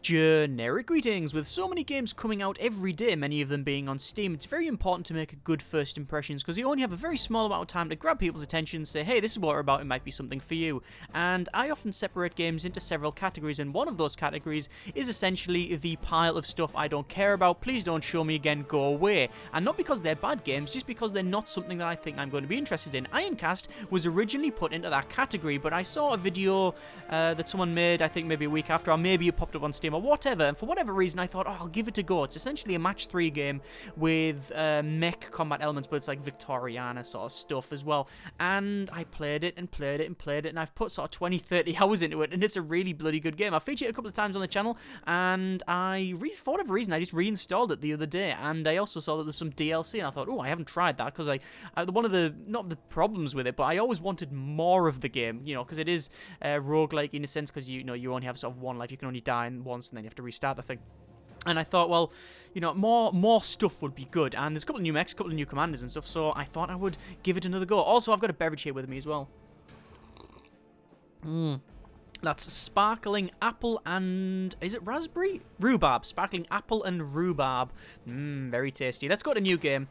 Generic greetings. With so many games coming out every day, many of them being on Steam, it's very important to make good first impressions because you only have a very small amount of time to grab people's attention and say, hey, this is what we're about, it might be something for you. And I often separate games into several categories, and one of those categories is essentially the pile of stuff I don't care about, please don't show me again, go away. And not because they're bad games, just because they're not something that I think I'm going to be interested in. Ironcast was originally put into that category, but I saw a video that someone made, I think maybe a week after, or maybe it popped up on Steam or whatever, and for whatever reason I thought, oh, I'll give it a go. It's essentially a match 3 game with mech combat elements, but it's like Victorian sort of stuff as well. And I played it and played it and played it, and I've put sort of 20-30 hours into it, and it's a really bloody good game. I've featured it a couple of times on the channel, and for whatever reason I just reinstalled it the other day, and I also saw that there's some DLC, and I thought, oh, I haven't tried that, because one of the, not the problems with it, but I always wanted more of the game, you know, because it is roguelike in a sense, because you only have sort of one life, you can only die once, and then you have to restart the thing. And I thought, well, you know, more stuff would be good. And there's a couple of new mechs, a couple of new commanders and stuff, so I thought I would give it another go. Also, I've got a beverage here with me as well. That's sparkling apple and... is it raspberry? Rhubarb. Sparkling apple and rhubarb. Very tasty. Let's go to new game.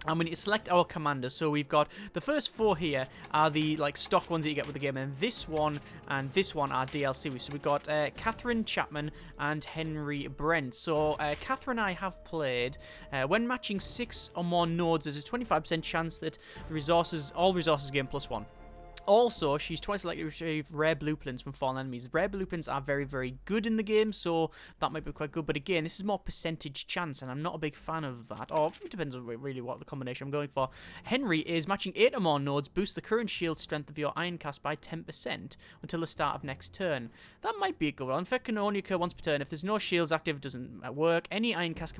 And we need to select our commander. So we've got the first 4 here are the like stock ones that you get with the game, and this one are DLC. So we've got Catherine Chapman and Henry Brent. So Catherine and I have played. When matching 6 or more nodes, there's a 25% chance that all resources gain +1. Also, she's twice likely to retrieve rare blueprints from fallen enemies. Rare blueprints are very, very good in the game, so that might be quite good. But again, this is more percentage chance, and I'm not a big fan of that. Or it depends on really what the combination I'm going for. Henry is matching 8 or more nodes. Boost the current shield strength of your Ironcast by 10% until the start of next turn. That might be a good one. Effect can only occur once per turn. If there's no shields active, it doesn't work. Any Ironcast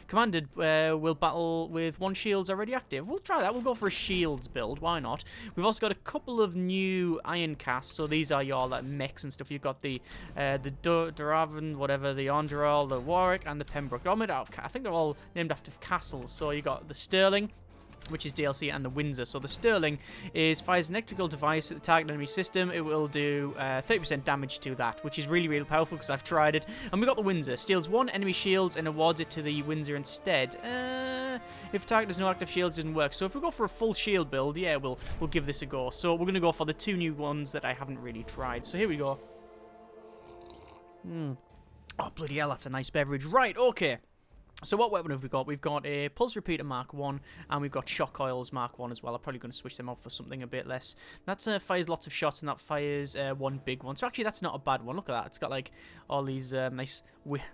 commanded will battle with 1 shields already active. We'll try that. We'll go for a shields build. Why not? We've also got a couple of new Ironcasts, so these are your like mechs and stuff. You've got the Duravan, whatever, the Andral, the Warwick, and the Pembroke. I think they're all named after castles. So you got the Sterling, which is DLC, and the Windsor. So the Sterling fires an electrical device at the target enemy system. It will do 30% damage to that, which is really, really powerful because I've tried it. And we got the Windsor. Steals 1 enemy shields and awards it to the Windsor instead. If target has no active shields, it doesn't work. So if we go for a full shield build, yeah, we'll give this a go. So we're going to go for the 2 new ones that I haven't really tried. So here we go. Oh, bloody hell, that's a nice beverage. Right, okay. So what weapon have we got? We've got a Pulse Repeater Mark 1, and we've got Shock Coils Mark 1 as well. I'm probably going to switch them out for something a bit less. That fires lots of shots, and that fires 1 big one. So actually, that's not a bad one. Look at that. It's got like all these nice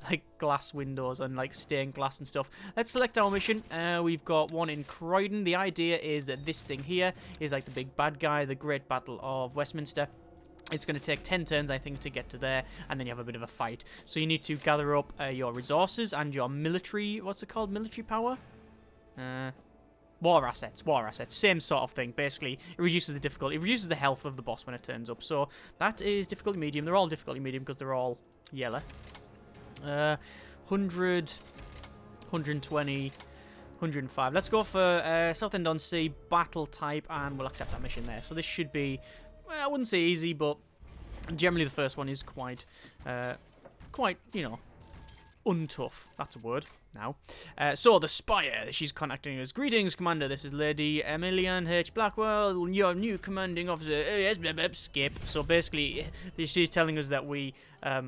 like glass windows and like stained glass and stuff. Let's select our mission. We've got one in Croydon. The idea is that this thing here is like the big bad guy, the Great Battle of Westminster. It's going to take 10 turns, I think, to get to there, and then you have a bit of a fight. So you need to gather up your resources and your military... what's it called? Military power? War assets. Same sort of thing. Basically, it reduces the difficulty. It reduces the health of the boss when it turns up. So that is difficulty medium. They're all difficulty medium because they're all yellow. 100, 120... 105. Let's go for Southend-on-Sea, battle type, and we'll accept that mission there. So this should be... well, I wouldn't say easy, but generally the first one is quite, you know, untough. That's a word now. So the Spire, she's contacting us. Greetings, Commander. This is Lady Emilian H. Blackwell, your new commanding officer. Yes, skip. So basically, she's telling us that we,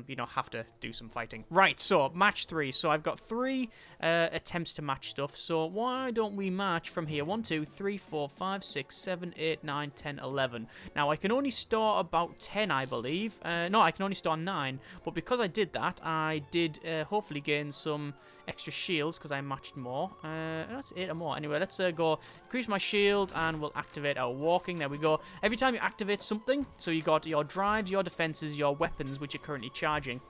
you know, have to do some fighting. Right. So match 3. So I've got 3 attempts to match stuff. So why don't we match from here? 1, 2, 3, 4, 5, 6, 7, 8, 9, 10, 11. Now I can only store about 10, I believe. No, I can only store 9. But because I did that, I did hopefully gain some extra shields because I matched more. That's 8 or more. Anyway, let's go increase my shield and we'll activate our walking. There we go. Every time you activate something, so you got your drives, your defenses, your weapons, which are currently charging.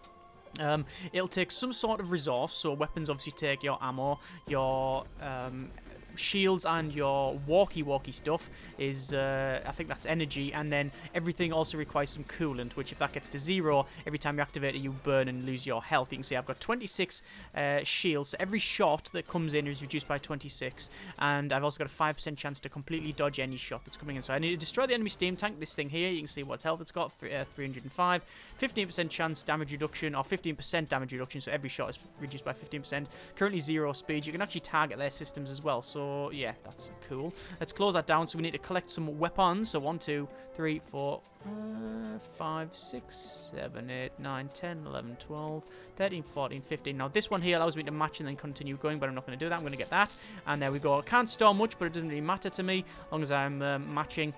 It'll take some sort of resource. So weapons obviously take your ammo, your shields and your walkie-walkie stuff is, I think that's energy, and then everything also requires some coolant, which if that gets to 0, every time you activate it, you burn and lose your health. You can see I've got 26 shields, so every shot that comes in is reduced by 26, and I've also got a 5% chance to completely dodge any shot that's coming in. So I need to destroy the enemy steam tank, this thing here. You can see what health it's got, 305, 15% chance damage reduction, or 15% damage reduction, so every shot is reduced by 15%. Currently 0 speed. You can actually target their systems as well, so yeah, that's cool. Let's close that down. So we need to collect some weapons. So 1, 2, 3, 4, 5, 6, 7, 8, 9, 10, 11, 12, 13, 14, 15. Now this one here allows me to match and then continue going, but I'm not going to do that. I'm going to get that, and there we go. I can't store much, but it doesn't really matter to me as long as I'm matching.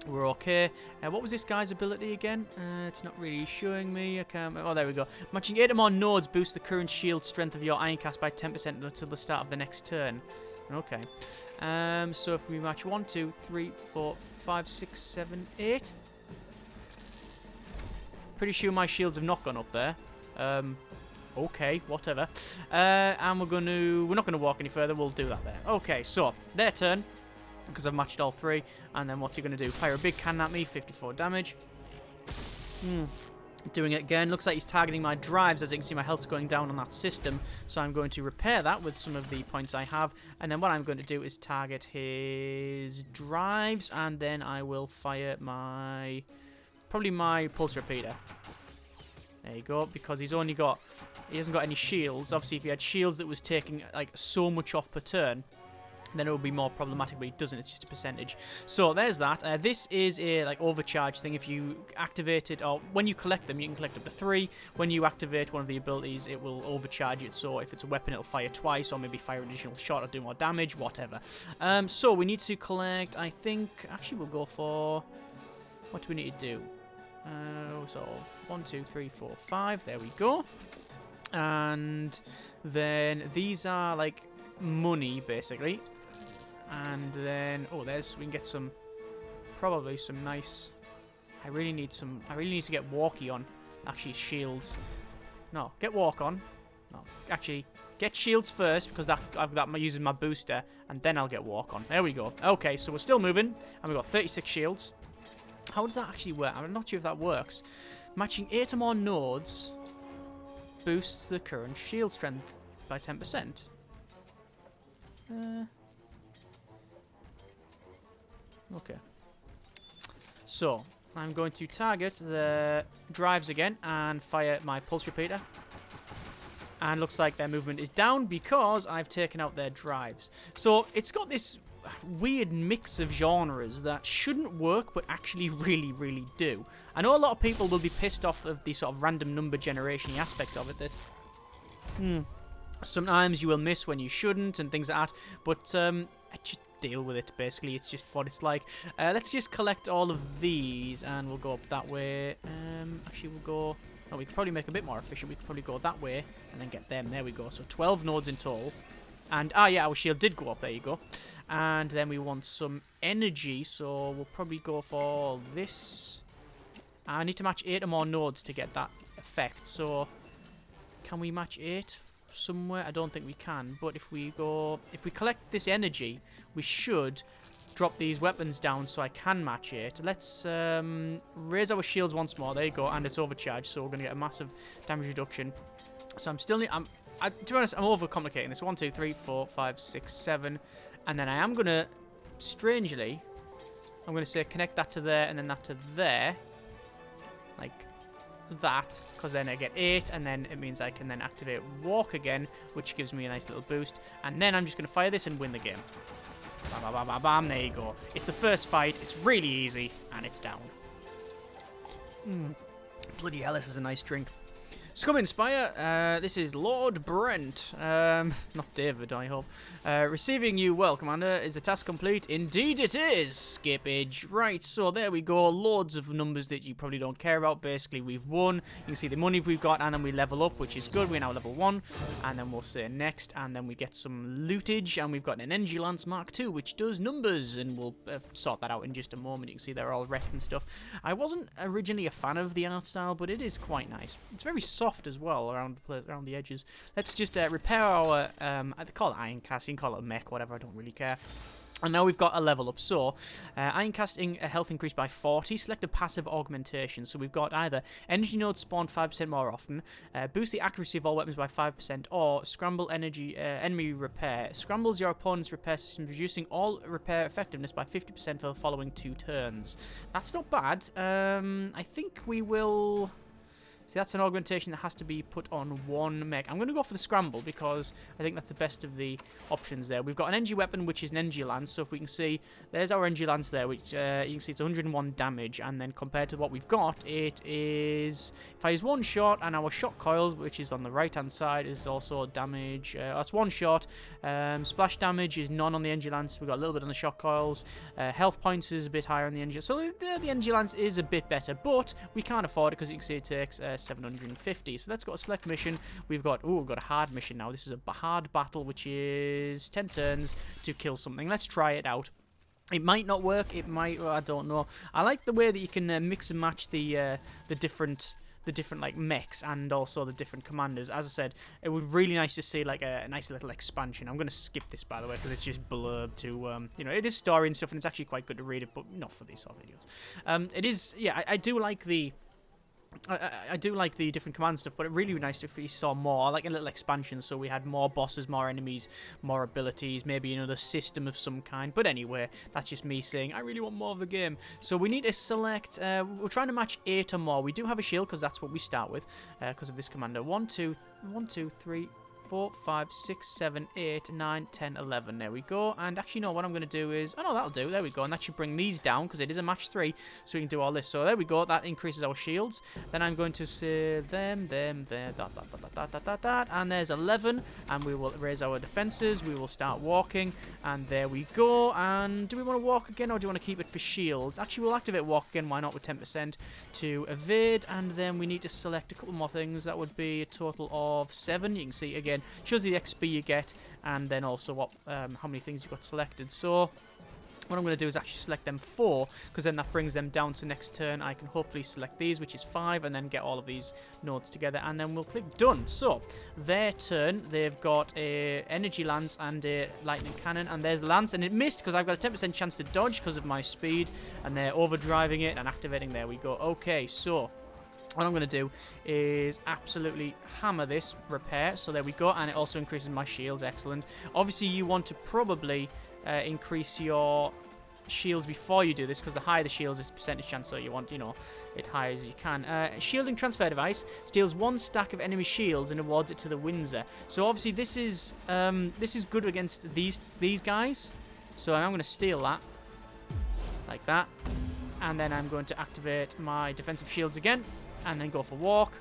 We're okay. What was this guy's ability again? It's not really showing me. I can't. Oh, there we go. Matching 8 or more nodes boosts the current shield strength of your Ironcast by 10% until the start of the next turn. Okay. So if we match 1, 2, 3, 4, 5, 6, 7, 8. Pretty sure my shields have not gone up there. Okay, whatever. And we're not gonna walk any further. We'll do that there. Okay, so their turn, because I've matched all 3. And then what's he going to do? Fire a big cannon at me, 54 damage. Doing it again. Looks like he's targeting my drives. As you can see, my health's going down on that system. So I'm going to repair that with some of the points I have. And then what I'm going to do is target his drives. And then I will fire probably my pulse repeater. There you go. Because he hasn't got any shields. Obviously, if he had shields that was taking like so much off per turn, then it would be more problematic, but it doesn't. It's just a percentage. So there's that. This is a like overcharge thing. If you activate it, or when you collect them, you can collect up to 3. When you activate one of the abilities, it will overcharge it. So if it's a weapon, it'll fire twice, or maybe fire an additional shot or do more damage, whatever. So we need to collect. I think actually we'll go for. What do we need to do? So 1, 2, 3, 4, 5. There we go. And then these are like money basically. And then, we can get probably some nice, I really need to get walkie on, actually shields, no, get walk on, no, actually, get shields first, because I've got using my booster, and then I'll get walk on, there we go. Okay, so we're still moving, and we've got 36 shields. How does that actually work? I'm not sure if that works. Matching 8 or more nodes boosts the current shield strength by 10%. Okay. So, I'm going to target the drives again and fire my pulse repeater. And looks like their movement is down because I've taken out their drives. So, it's got this weird mix of genres that shouldn't work but actually really, really do. I know a lot of people will be pissed off of the sort of random number generation aspect of it, that sometimes you will miss when you shouldn't and things like that, but just deal with it, basically. It's just what it's like. Let's just collect all of these and we'll go up that way. Actually, we'll go... No, we could probably make it a bit more efficient. We could probably go that way and then get them. There we go. So 12 nodes in total. And, yeah, our shield did go up. There you go. And then we want some energy, so we'll probably go for this. I need to match 8 or more nodes to get that effect. So, can we match 8 somewhere? I don't think we can, but if we collect this energy, we should drop these weapons down so I can match it. Let's raise our shields once more. There you go, and it's overcharged, so we're going to get a massive damage reduction. So to be honest, I'm overcomplicating this. 1, 2, 3, 4, 5, 6, 7, and then I am going to, strangely, I'm going to say connect that to there and then that to there, like that, because then I get 8, and then it means I can then activate walk again, which gives me a nice little boost, and then I'm just going to fire this and win the game. Bam, bam, bam, bam, bam, there you go. It's the first fight, it's really easy, and it's down. Bloody hell, this is a nice drink. Scum Inspire, this is Lord Brent, not David, I hope. Receiving you well, Commander. Is the task complete? Indeed it is, Skippage. Right, so there we go, loads of numbers that you probably don't care about. Basically, we've won. You can see the money we've got, and then we level up, which is good. We're now level 1, and then we'll say next, and then we get some lootage, and we've got an Energy Lance Mark II, which does numbers, and we'll sort that out in just a moment. You can see they're all wrecked and stuff. I wasn't originally a fan of the art style, but it is quite nice. It's very soft. soft as well around the edges. Let's just repair our, I call it Ironcast, you can call it a mech, whatever, I don't really care. And now we've got a level up, so Ironcasting a health increase by 40, select a passive augmentation. So we've got either energy nodes spawn 5% more often, boost the accuracy of all weapons by 5%, or scramble enemy repair. Scrambles your opponent's repair system, reducing all repair effectiveness by 50% for the following 2 turns. That's not bad. I think we will... See, that's an augmentation that has to be put on 1 mech. I'm going to go for the scramble because I think that's the best of the options there. We've got an energy weapon, which is an energy lance. So if we can see, there's our energy lance there, which you can see it's 101 damage. And then compared to what we've got, it is... If I use 1 shot, and our shot coils, which is on the right-hand side, is also damage. That's 1 shot. Splash damage is none on the energy lance. We've got a little bit on the shot coils. Health points is a bit higher on the energy. So the energy lance is a bit better, but we can't afford it because you can see it takes... 750. So let's go to select mission. We've got a hard mission now. This is a hard battle, which is 10 turns to kill something. Let's try it out. It might not work. It might. I don't know. I like the way that you can mix and match the different like mechs and also the different commanders. As I said, it would be really nice to see like a nice little expansion. I'm going to skip this, by the way, because it's just blurb to it is story and stuff, and it's actually quite good to read it, but not for these sort of videos. It is. Yeah, I do like the. I do like the different command stuff, but it really would be nice if we saw more, like a little expansion, so we had more bosses, more enemies, more abilities, maybe another system of some kind. But anyway, that's just me saying I really want more of the game. So we need to select, we're trying to match 8 or more. We do have a shield, because that's what we start with, because of this commander. 1, 2, 3, 4, 5, 6, 7, 8, 9, 10, 11. There we go. And actually, no, what I'm going to do is... Oh, no, that'll do. There we go. And that should bring these down, because it is a match 3, so we can do all this. So there we go. That increases our shields. Then I'm going to say them, that. And there's 11. And we will raise our defenses. We will start walking. And there we go. And do we want to walk again, or do we want to keep it for shields? Actually, we'll activate walk again. Why not, with 10% to evade. And then we need to select a couple more things. That would be a total of 7. You can see, again, shows the XP you get, and then also what how many things you got selected. So what I'm going to do is actually select them 4, because then that brings them down to next turn. I can hopefully select these, which is 5, and then get all of these nodes together, and then we'll click done. So their turn, they've got a energy lance and a lightning cannon, and there's the lance, and it missed because I've got a 10% chance to dodge because of my speed, and they're overdriving it and activating. There we go. Okay, so what I'm going to do is absolutely hammer this repair. So there we go. And it also increases my shields. Excellent. Obviously, you want to probably increase your shields before you do this, because the higher the shields, it's percentage chance. So you want, it high as you can. Shielding transfer device steals 1 stack of enemy shields and awards it to the Windsor. So obviously, this is good against these guys. So I'm going to steal that like that. And then I'm going to activate my defensive shields again. And then go for walk,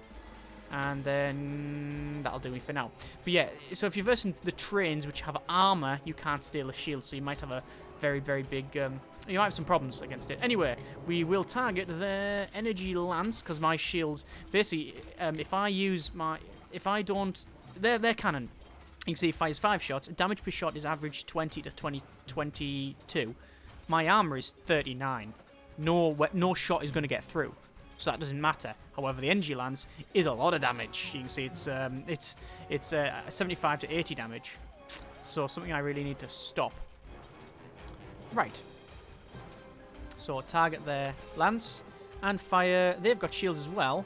and then that'll do me for now. But yeah, so if you're versing the trains, which have armor, you can't steal a shield, so you might have a very, very big, you might have some problems against it. Anyway, we will target the energy lance, because my shields, basically, if I don't, their cannon, you can see it fires 5 shots, damage per shot is average 20 to 22. My armor is 39. No shot is going to get through. So that doesn't matter. However, the energy lance is a lot of damage. You can see it's 75 to 80 damage. So something I really need to stop. Right. So target their lance and fire. They've got shields as well.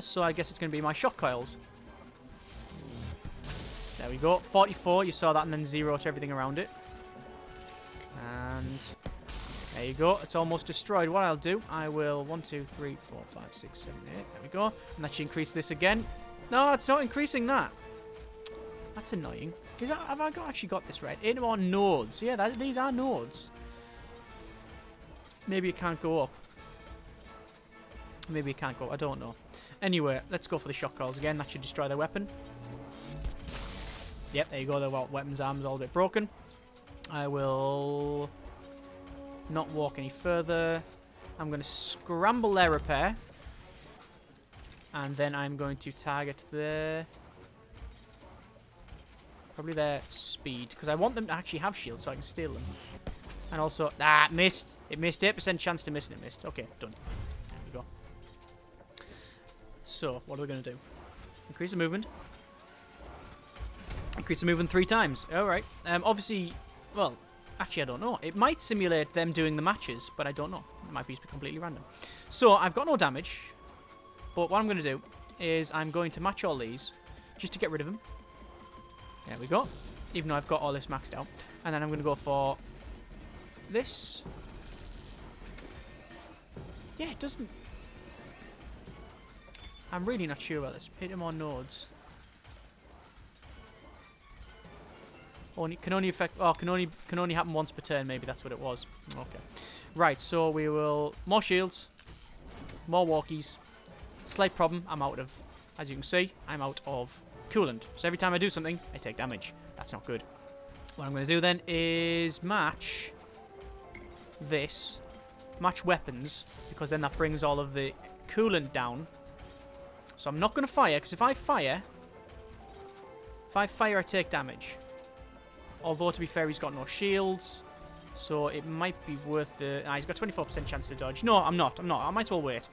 So I guess it's going to be my shot coils. There we go. 44. You saw that, and then 0 to everything around it. And there you go. It's almost destroyed. What I'll do, I will 1, 2, 3, 4, 5, 6, 7, 8. There we go. And that should increase this again. No, it's not increasing that. That's annoying. Have I actually got this right? 8 more nodes. Yeah, these are nodes. Maybe it can't go up. Maybe it can't go. I don't know. Anyway, let's go for the shot coils again. That should destroy their weapon. Yep, there you go. Their weapon's arm's all a bit broken. I will not walk any further. I'm going to scramble their repair. And then I'm going to target probably their speed, because I want them to actually have shields so I can steal them. And also, it missed. It missed. 8% chance to miss, and it missed. Okay, done. There we go. So, what are we going to do? Increase the movement. Increase the movement 3 times. Alright. Obviously, well, actually I don't know. It might simulate them doing the matches, but I don't know. It might be completely random. So, I've got no damage. But what I'm going to do is I'm going to match all these just to get rid of them. There we go. Even though I've got all this maxed out. And then I'm going to go for this. Yeah, it doesn't... I'm really not sure about this. Hit him on nodes. Can only affect... Oh, can only happen once per turn. Maybe that's what it was. Okay. Right, so we will... More shields. More walkies. Slight problem. I'm out of... As you can see, I'm out of coolant. So every time I do something, I take damage. That's not good. What I'm going to do then is match this. Match weapons. Because then that brings all of the coolant down. So I'm not going to fire, because if I fire, I take damage. Although, to be fair, he's got no shields, so it might be worth the... he's got 24% chance to dodge. No, I'm not. I might as well wait.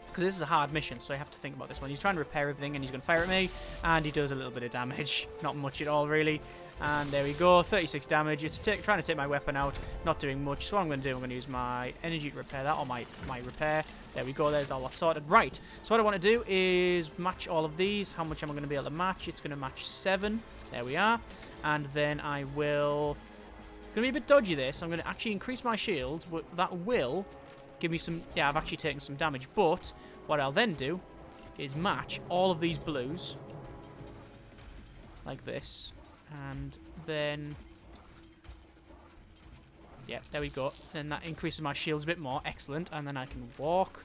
Because this is a hard mission, so I have to think about this one. He's trying to repair everything, and he's going to fire at me, and he does a little bit of damage. Not much at all, really. And there we go, 36 damage. It's trying to take my weapon out, not doing much. So what I'm going to do, I'm going to use my energy to repair that, or my repair. There we go, there's all that sorted. Right, so what I want to do is match all of these. How much am I going to be able to match? It's going to match 7. There we are. And then I will... Going to be a bit dodgy this. I'm going to actually increase my shields, but that will give me some... Yeah, I've actually taken some damage. But what I'll then do is match all of these blues. Like this. And then... Yeah, there we go. Then that increases my shields a bit more. Excellent. And then I can walk.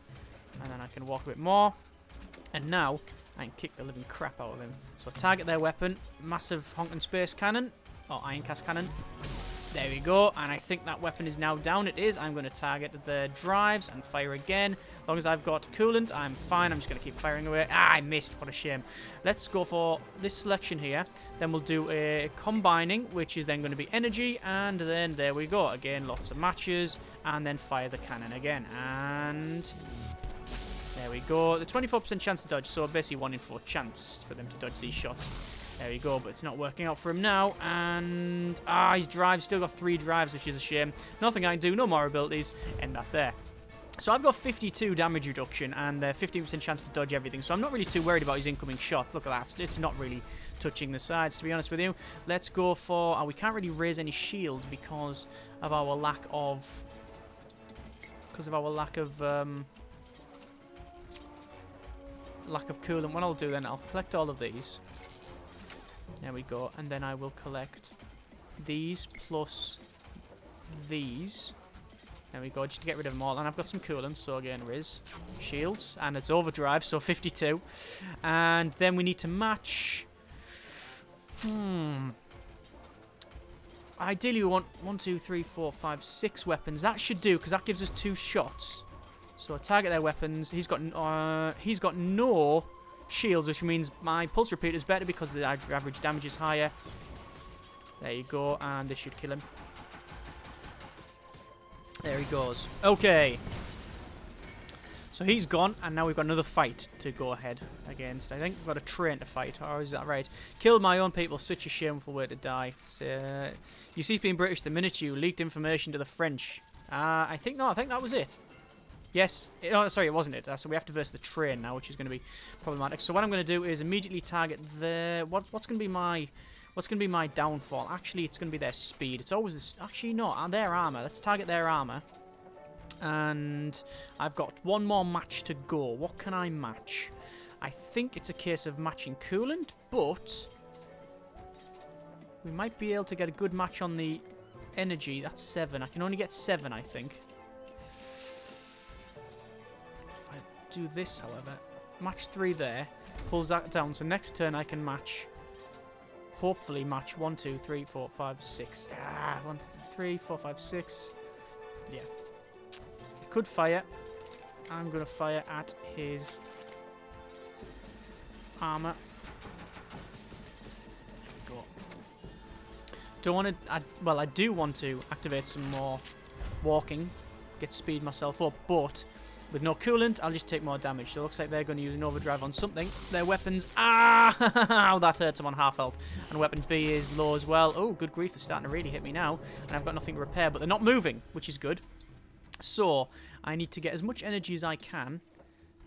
And then I can walk a bit more. And now I can kick the living crap out of him. So target their weapon. Massive honking space cannon. Or Ironcast cannon. There we go. And I think that weapon is now down. It is. I'm going to target the drives and fire again. As long as I've got coolant, I'm fine. I'm just going to keep firing away. I missed. What a shame. Let's go for this selection here. Then we'll do a combining, which is then going to be energy. And then there we go. Again, lots of matches. And then fire the cannon again. And... there we go. The 24% chance to dodge, so basically 1 in 4 chance for them to dodge these shots. There we go, but it's not working out for him now. And, his drive, still got 3 drives, which is a shame. Nothing I can do, no more abilities. End that there. So I've got 52 damage reduction and 15% chance to dodge everything. So I'm not really too worried about his incoming shots. Look at that. It's not really touching the sides, to be honest with you. Let's go for... we can't really raise any shields because of our lack of... lack of coolant. What I'll do then, I'll collect all of these. There we go. And then I will collect these plus these. There we go, just to get rid of them all. And I've got some coolant, so again, Riz. Shields. And it's overdrive, so 52. And then we need to match... Ideally, we want 1, 2, 3, 4, 5, 6 weapons. That should do, because that gives us 2 shots. So target their weapons. He's got no shields, which means my pulse repeater is better because the average damage is higher. There you go, and this should kill him. There he goes. Okay. So he's gone, and now we've got another fight to go ahead against. I think we've got a train to fight, or is that right? Killed my own people, such a shameful way to die. So, you ceased being British the minute you leaked information to the French. I think that was it. Yes. Oh, sorry, it wasn't it. So we have to verse the train now, which is going to be problematic. So what I'm going to do is immediately target the... What's going to be my downfall? Actually, it's going to be their speed. It's always this... Actually, no, their armor. Let's target their armor. And I've got one more match to go. What can I match? I think it's a case of matching coolant, but we might be able to get a good match on the energy. That's 7. I can only get 7, I think. If I do this, however, match 3 there, pulls that down. So next turn I can match, hopefully match 1, 2, 3, 4, 5, 6. 1, 2, 3, 4, 5, 6. Yeah. Could fire. I'm going to fire at his armor. Go. Don't want to... well, I do want to activate some more walking. Get speed myself up, but With no coolant, I'll just take more damage. So it looks like they're going to use an overdrive on something. Their weapons... Ah! That hurts. I'm on half health. And weapon B is low as well. Oh, good grief. They're starting to really hit me now. And I've got nothing to repair. But they're not moving, which is good. So, I need to get as much energy as I can.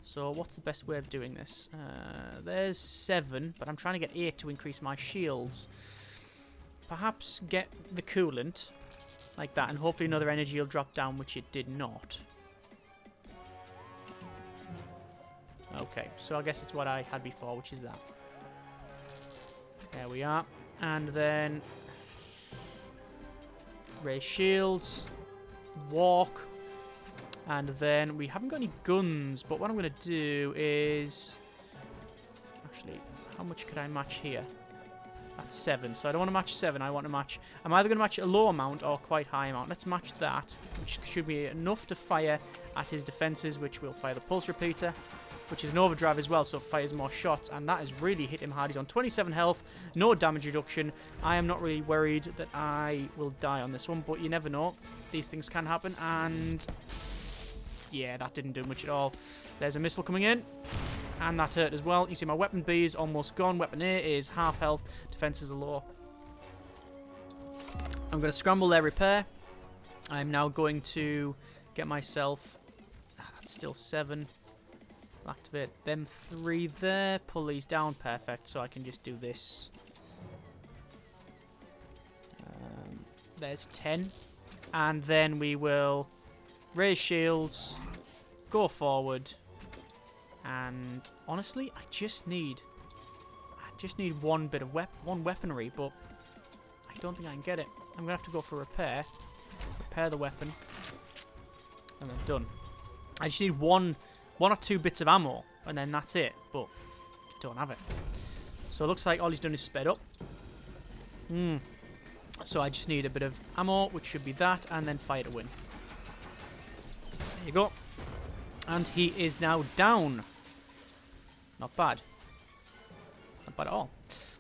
So, what's the best way of doing this? There's 7. But I'm trying to get 8 to increase my shields. Perhaps get the coolant. Like that. And hopefully another energy will drop down, which it did not. Okay, so I guess it's what I had before, which is that. There we are. And then... raise shields. Walk. And then we haven't got any guns, but what I'm going to do is... Actually, how much could I match here? That's 7, so I don't want to match 7, I want to match... I'm either going to match a low amount or quite high amount. Let's match that, which should be enough to fire at his defences, which will fire the pulse repeater. Which is an overdrive as well, so it fires more shots, and that has really hit him hard. He's on 27 health, no damage reduction. I am not really worried that I will die on this one, but you never know. These things can happen, and yeah, that didn't do much at all. There's a missile coming in, and that hurt as well. You see my weapon B is almost gone. Weapon A is half health, defenses are low. I'm going to scramble their repair. I'm now going to get myself... that's still 7. Activate them 3 there. Pull these down. Perfect. So I can just do this. There's 10. And then we will raise shields. Go forward. And honestly, I just need one bit of weaponry, but I don't think I can get it. I'm going to have to go for repair. Repair the weapon. And then done. I just need one or 2 bits of ammo, and then that's it, but just don't have it. So it looks like all he's done is sped up. So I just need a bit of ammo, which should be that, and then fire to win. There you go. And he is now down. Not bad. Not bad at all.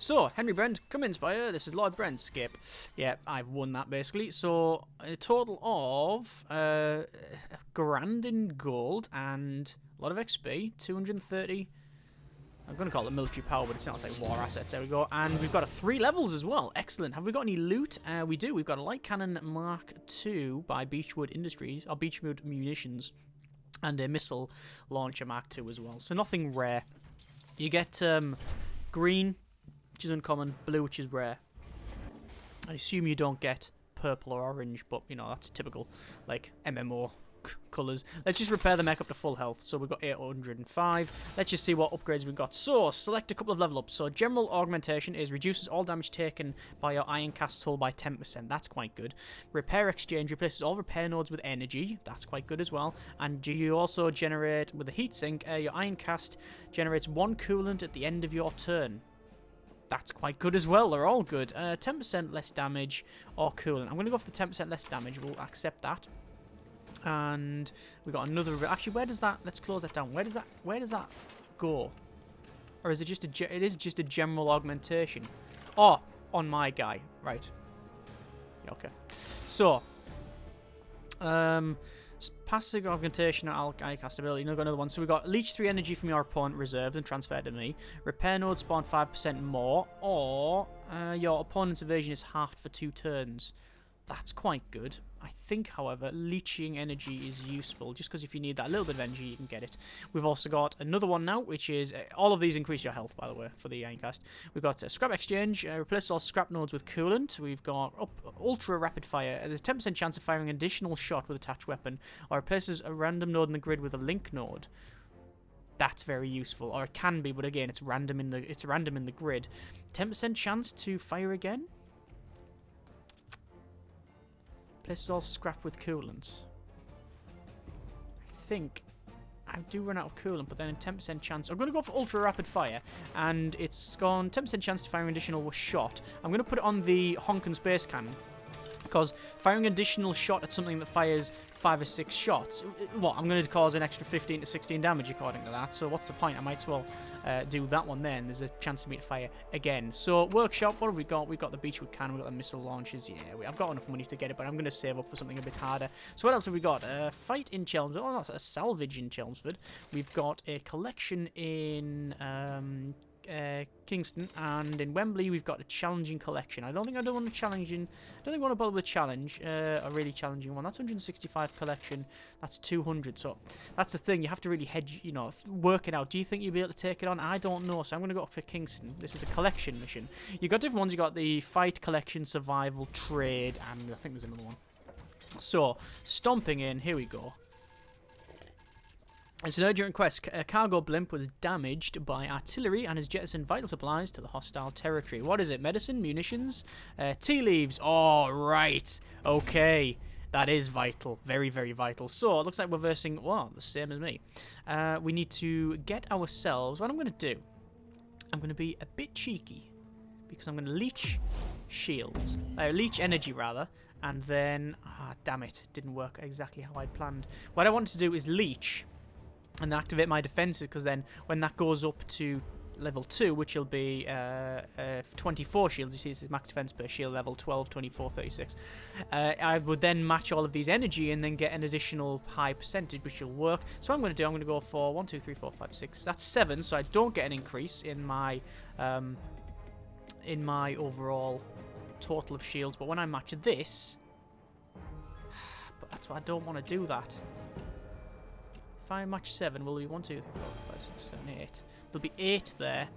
So, Henry Brent, come inspire. This is Lord Brent. Skip. Yeah, I've won that basically. So, a total of a grand in gold and a lot of XP. 230. I'm going to call it military power, but it's not. It's like war assets. There we go. And we've got 3 levels as well. Excellent. Have we got any loot? We do. We've got a light cannon Mark II by Beechwood Industries, or Beechwood Munitions, and a missile launcher Mark II as well. So, nothing rare. You get green, which is uncommon, blue, which is rare. I assume you don't get purple or orange, but, you know, that's typical, like, MMO colours. Let's just repair the mech up to full health. So we've got 805. Let's just see what upgrades we've got. So, select a couple of level ups. So, general augmentation is reduces all damage taken by your Ironcast tool by 10%. That's quite good. Repair exchange replaces all repair nodes with energy. That's quite good as well. And you also generate, with a heatsink, your Ironcast generates 1 coolant at the end of your turn. That's quite good as well. They're all good. 10% less damage or coolant. I'm going to go for the 10% less damage. We'll accept that. And we got another. Actually, where does that? Let's close that down. Where does that go? Or is it just a? It is just a general augmentation. Oh, on my guy, right? Okay. So, passive augmentation and Ironcast ability. Now got another one. So we got leech 3 energy from your opponent reserved and transferred to me. Repair node spawn 5% more, or your opponent's evasion is halved for 2 turns. That's quite good. I think, however, leeching energy is useful, just because if you need that little bit of energy, you can get it. We've also got another one now, which is... all of these increase your health, by the way, for the Ironcast. We've got scrap exchange, replace all scrap nodes with coolant. We've got ultra rapid fire. There's 10% chance of firing an additional shot with attached weapon, or replaces a random node in the grid with a link node. That's very useful, or it can be, but again, it's random in the grid. 10% chance to fire again. This is all scrap with coolant. I think I do run out of coolant, but then in 10% chance... I'm going to go for ultra rapid fire, and it's gone 10% chance to fire an additional shot. I'm going to put it on the Honkin space cannon, Because firing an additional shot at something that fires 5 or 6 shots, what, I'm going to cause an extra 15 to 16 damage according to that. So what's the point? I might as well do that one then. There's a chance for me to fire again. So workshop, what have we got? We've got the beachwood cannon, we've got the missile launchers. Yeah, I've got enough money to get it, but I'm going to save up for something a bit harder. So what else have we got? Fight in Chelmsford. Oh, not a salvage in Chelmsford. We've got a collection in... Kingston, and in Wembley we've got a challenging collection. I don't think I want to bother with a challenge, a really challenging one. That's 165 collection, that's 200, so that's the thing, you have to really hedge, you know, work it out. Do you think you'll be able to take it on? I don't know, so I'm going to go for Kingston. This is a collection mission. You've got different ones. You've got the fight, collection, survival, trade, and I think there's another one. So, stomping in, here we go. It's an urgent request. A cargo blimp was damaged by artillery and has jettisoned vital supplies to the hostile territory. What is it? Medicine? Munitions? Tea leaves? Oh, right. Okay. That is vital. Very, very vital. So, it looks like we're versing... Well, the same as me. We need to get ourselves... What I'm going to do... I'm going to be a bit cheeky. Because I'm going to leech shields. Leech energy, rather. And then... Ah, damn it. Didn't work exactly how I'd planned. What I wanted to do is leech... and then activate my defenses, because then when that goes up to level 2, which will be 24 shields, you see this is max defense per shield level, 12, 24, 36, I would then match all of these energy and then get an additional high percentage, which will work. So what I'm going to do, I'm going to go for 1, 2, 3, 4, 5, 6, that's 7, so I don't get an increase in my overall total of shields, but when I match this, but that's why I don't want to do that. If I match 7, will be 1, 2, 3, 4, 5, 6, 7, 8. There'll be 8 there.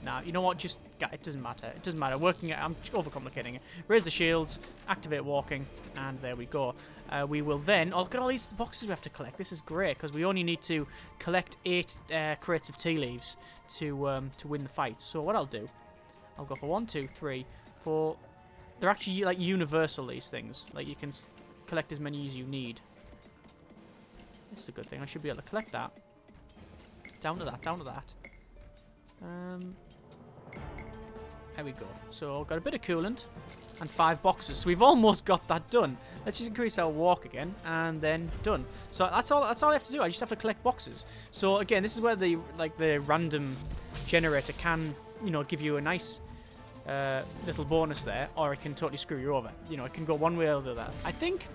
Now, you know what? Just, it doesn't matter. It doesn't matter. Working it, I'm overcomplicating it. Raise the shields, activate walking, and there we go. We will then... Oh, look at all these boxes we have to collect. This is great, because we only need to collect 8 crates of tea leaves to win the fight. So what I'll do, I'll go for 1, 2, 3, 4... They're actually, like, universal, these things. Like, you can collect as many as you need. This is a good thing. I should be able to collect that. Down to that, down to that. There we go. So, got a bit of coolant and 5 boxes. So, we've almost got that done. Let's just increase our walk again, and then done. So, that's all I have to do. I just have to collect boxes. So, again, this is where the random generator can, you know, give you a nice little bonus there, or it can totally screw you over. You know, it can go one way or the other. I think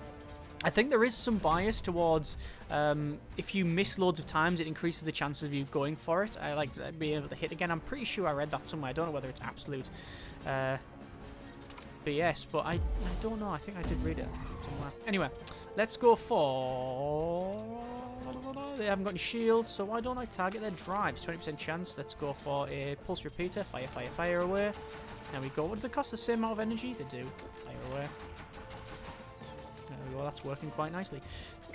there is some bias towards if you miss loads of times, it increases the chances of you going for it. I like being able to hit again. I'm pretty sure I read that somewhere. I don't know whether it's absolute BS, but I don't know. I think I did read it somewhere. Anyway, let's go for... They haven't got any shields, so why don't I target their drives? 20% chance. Let's go for a pulse repeater. Fire, fire, fire away. There we go. What do they cost? The same amount of energy? They do. Fire away. There we go, that's working quite nicely.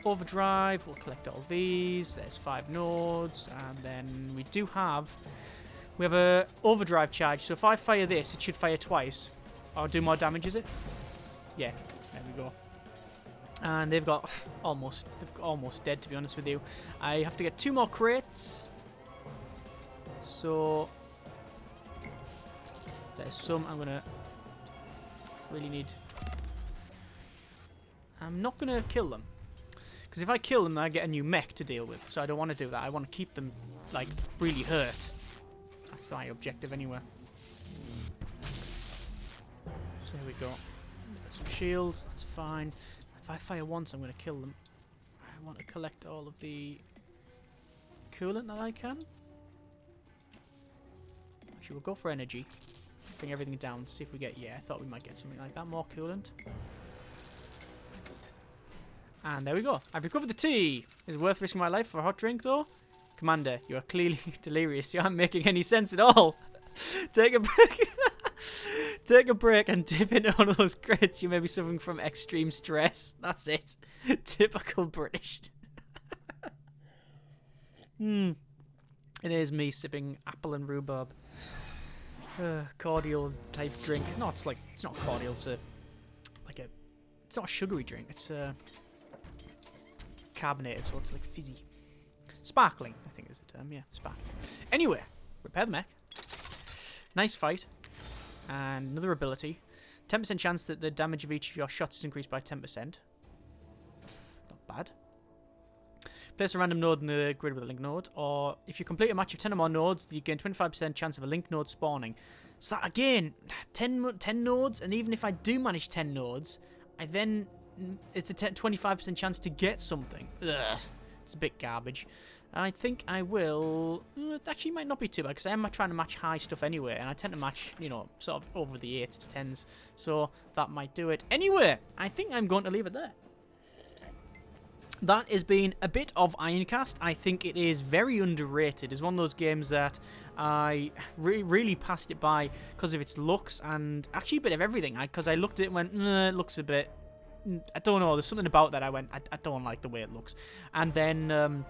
Overdrive, we'll collect all these. There's 5 nodes, and then we have a overdrive charge. So if I fire this, it should fire twice. Or do more damage, is it? Yeah, there we go. And they've got almost dead, to be honest with you. I have to get 2 more crates. So there's some I'm gonna really need. I'm not going to kill them. Because if I kill them, I get a new mech to deal with. So I don't want to do that. I want to keep them, like, really hurt. That's my objective anyway. So here we go. Got some shields. That's fine. If I fire once, I'm going to kill them. I want to collect all of the coolant that I can. Actually, we'll go for energy. Bring everything down. See if we get... Yeah, I thought we might get something like that. More coolant. And there we go. I've recovered the tea. Is it worth risking my life for a hot drink, though? Commander, you are clearly delirious. You aren't making any sense at all. Take a break. Take a break and dip into one of those crates. You may be suffering from extreme stress. That's it. Typical British. It is me sipping apple and rhubarb. Cordial type drink. No, it's not cordial. It's it's not a sugary drink. It's carbonated, so it's like fizzy. Sparkling, I think is the term. Yeah, sparkling. Anyway, repair the mech. Nice fight. And another ability. 10% chance that the damage of each of your shots is increased by 10%. Not bad. Place a random node in the grid with a link node, or if you complete a match of 10 or more nodes, you gain 25% chance of a link node spawning. So that, again, 10 nodes, and even if I do manage 10 nodes, it's a 25% chance to get something. Ugh, it's a bit garbage. I think I will... It actually might not be too bad, because I am trying to match high stuff anyway, and I tend to match, you know, sort of over the 8s to 10s, so that might do it. Anyway, I think I'm going to leave it there. That has been a bit of Ironcast. I think it is very underrated. It's one of those games that I really passed it by because of its looks and actually a bit of everything. Because I looked at it and went, it looks a bit... I don't know. There's something about that I went, I don't like the way it looks. And then...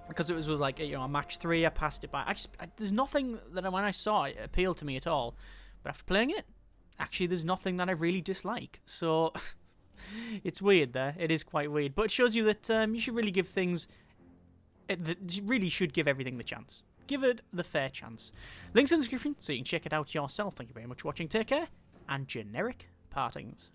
because it was like, you know, a match 3, I passed it by. There's nothing that when I saw it appealed to me at all. But after playing it, actually there's nothing that I really dislike. So... It's weird there. It is quite weird. But it shows you that you should really give things... You really should give everything the chance. Give it the fair chance. Links in the description so you can check it out yourself. Thank you very much for watching. Take care. And generic partings.